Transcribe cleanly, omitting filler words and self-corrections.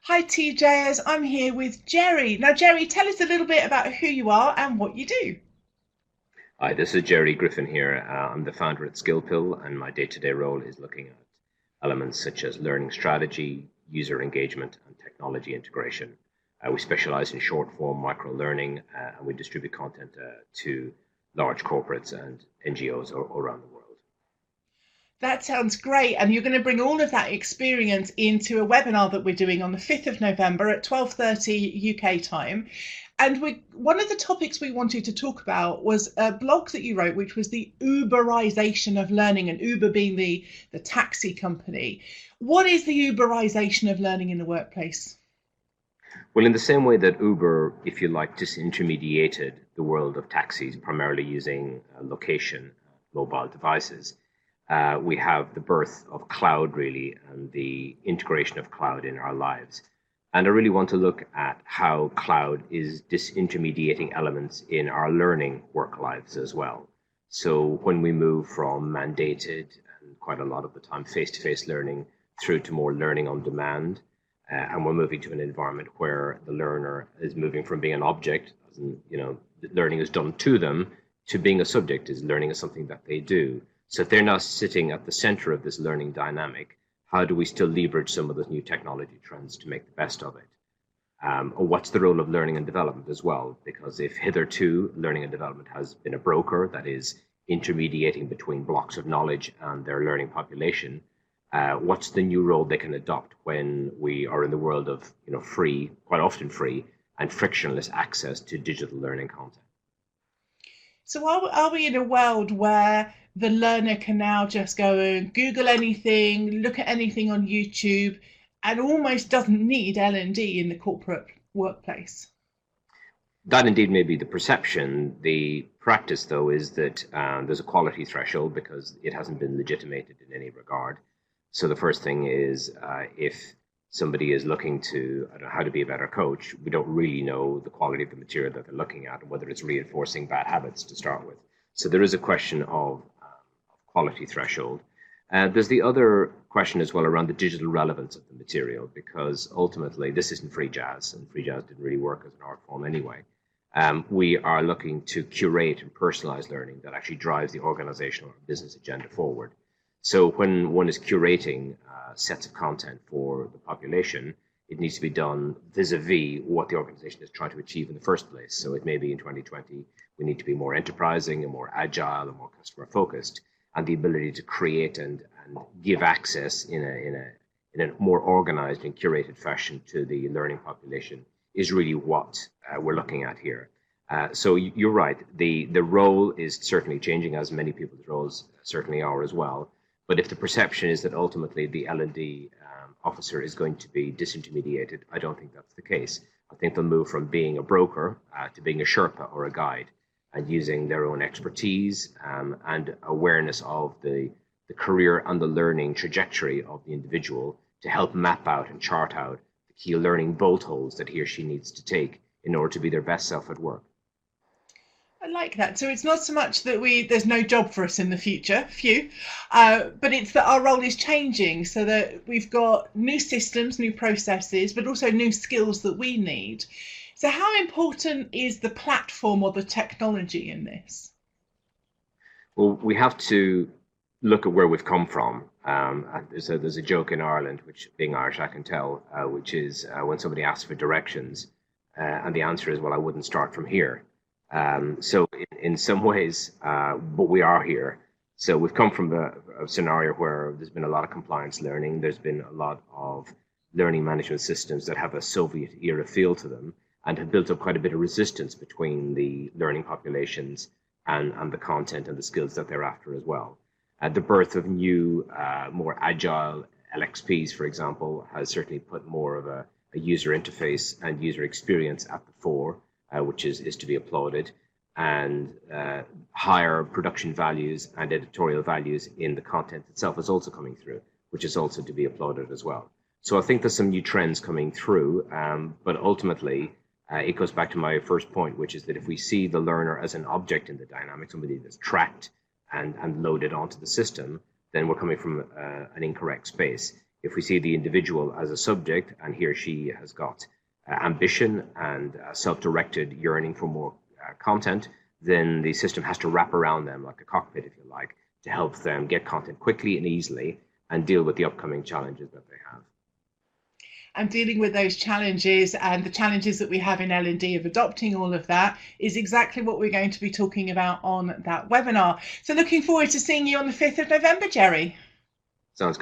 Hi TJs, I'm here with Gerry. Now, Gerry, tell us a little bit about who you are and what you do. Hi, this is Gerry Griffin here. I'm the founder at SkillPill, and my day-to-day role is looking at elements such as learning strategy, user engagement, and technology integration. We specialize in short-form micro-learning, and we distribute content to large corporates and NGOs around the world. That sounds great. And you're going to bring all of that experience into a webinar that we're doing on the 5th of November at 12:30 UK time. And one of the topics we wanted to talk about was a blog that you wrote, which was the Uberization of learning, and Uber being the taxi company. What is the Uberization of learning in the workplace? Well, in the same way that Uber, if you like, disintermediated the world of taxis, primarily using location, mobile devices, we have the birth of cloud, really, and the integration of cloud in our lives. And I really want to look at how cloud is disintermediating elements in our learning work lives as well. So when we move from mandated and quite a lot of the time face-to-face learning through to more learning on demand, and we're moving to an environment where the learner is moving from being an object, as in, learning is done to them, to being a subject, is learning is something that they do. So if they're now sitting at the center of this learning dynamic, how do we still leverage some of those new technology trends to make the best of it? Or what's the role of learning and development as well? Because if hitherto learning and development has been a broker that is intermediating between blocks of knowledge and their learning population, what's the new role they can adopt when we are in the world of free, quite often free, and frictionless access to digital learning content? So are we in a world where the learner can now just go and Google anything, look at anything on YouTube, and almost doesn't need L&D in the corporate workplace? That indeed may be the perception. The practice, though, is that there's a quality threshold because it hasn't been legitimated in any regard. So the first thing is if somebody is looking to, I don't know, how to be a better coach, we don't really know the quality of the material that they're looking at and whether it's reinforcing bad habits to start with. So there is a question of quality threshold. There's the other question as well around the digital relevance of the material, because ultimately this isn't free jazz, and free jazz didn't really work as an art form anyway. We are looking to curate and personalize learning that actually drives the organizational or business agenda forward. So when one is curating sets of content for the population, it needs to be done vis-a-vis what the organization is trying to achieve in the first place. So it may be in 2020, we need to be more enterprising and more agile and more customer focused, and the ability to create and give access in a more organized and curated fashion to the learning population is really what we're looking at here. So you're right. The role is certainly changing, as many people's roles certainly are as well. But if the perception is that ultimately the L&D officer is going to be disintermediated, I don't think that's the case. I think they'll move from being a broker to being a Sherpa or a guide, and using their own expertise and awareness of the career and the learning trajectory of the individual to help map out and chart out the key learning bolt holes that he or she needs to take in order to be their best self at work. I like that. So it's not so much that there's no job for us in the future, few, but it's that our role is changing so that we've got new systems, new processes, but also new skills that we need. So how important is the platform or the technology in this? Well, we have to look at where we've come from. There's a joke in Ireland, which being Irish I can tell, which is when somebody asks for directions, and the answer is, well, I wouldn't start from here. So in some ways, but we are here. So we've come from a scenario where there's been a lot of compliance learning. There's been a lot of learning management systems that have a Soviet era feel to them and have built up quite a bit of resistance between the learning populations and the content and the skills that they're after as well. The birth of new, more agile LXPs, for example, has certainly put more of a user interface and user experience at the fore, which is to be applauded, and higher production values and editorial values in the content itself is also coming through, which is also to be applauded as well. So I think there's some new trends coming through, but ultimately it goes back to my first point, which is that if we see the learner as an object in the dynamic, somebody that's tracked and loaded onto the system, then we're coming from an incorrect space. If we see the individual as a subject and he or she has got ambition and self-directed yearning for more content, then the system has to wrap around them like a cockpit, if you like, to help them get content quickly and easily and deal with the upcoming challenges that they have. And dealing with those challenges and the challenges that we have in L&D of adopting all of that is exactly what we're going to be talking about on that webinar. So looking forward to seeing you on the 5th of November, Gerry. Sounds good.